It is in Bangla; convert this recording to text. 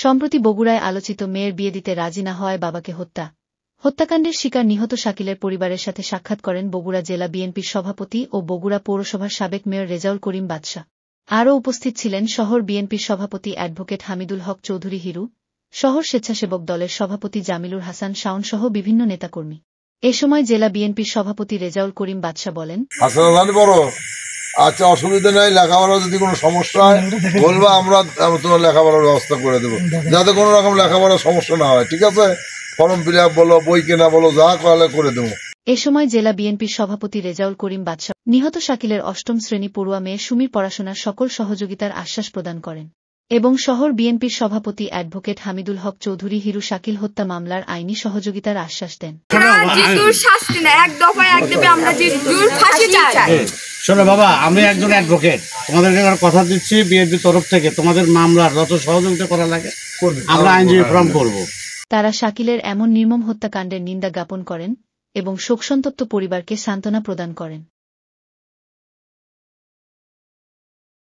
সম্প্রতি বগুড়ায় আলোচিত মেয়ের বিয়ে দিতে রাজি না হওয়ায় বাবাকে হত্যাকাণ্ডের শিকার নিহত শাকিলের পরিবারের সাথে সাক্ষাৎ করেন বগুড়া জেলা বিএনপির সভাপতি ও বগুড়া পৌরসভার সাবেক মেয়র রেজাউল করিম বাদশা। আরও উপস্থিত ছিলেন শহর বিএনপির সভাপতি অ্যাডভোকেট হামিদুল হক চৌধুরী হিরু, শহর স্বেচ্ছাসেবক দলের সভাপতি জামিলুর হাসান শাওন সহ বিভিন্ন নেতাকর্মী। এ সময় জেলা বিএনপির সভাপতি রেজাউল করিম বাদশা বলেন, আচ্ছা, অসুবিধা নাই, লেখাপড়া যদি কোনো সমস্যা হয় বলবা, আমরা তোমার লেখাপড়ার ব্যবস্থা করে দেবো, যাতে কোনো রকম লেখাপড়ার সমস্যা না হয়। ঠিক আছে, ফর্ম ফিল আপ বলো, বই কেনা বলো, যা করে দেবো। এ সময় জেলা বিএনপির সভাপতি রেজাউল করিম বাদশা নিহত শাকিলের ৮ম শ্রেণী পড়ুয়া মেয়ে সুমির পড়াশোনার সকল সহযোগিতার আশ্বাস প্রদান করেন এবং শহর বিএনপির সভাপতি অ্যাডভোকেট হামিদুল হক চৌধুরী হিরু শাকিল হত্যা মামলার আইনি সহযোগিতার আশ্বাস দেন। শোনো বাবা, আমি একজন অ্যাডভোকেট, তোমাদেরকে কথা দিচ্ছি বিএনপির তরফ থেকে তোমাদের মামলার যত সহযোগিতা করা লাগে আমরা আইনজীবী ফর্ম করব। তারা শাকিলের এমন নির্মম হত্যাকাণ্ডের নিন্দা জ্ঞাপন করেন এবং শোকসন্তপ্ত পরিবারকে সান্ত্বনা প্রদান করেন।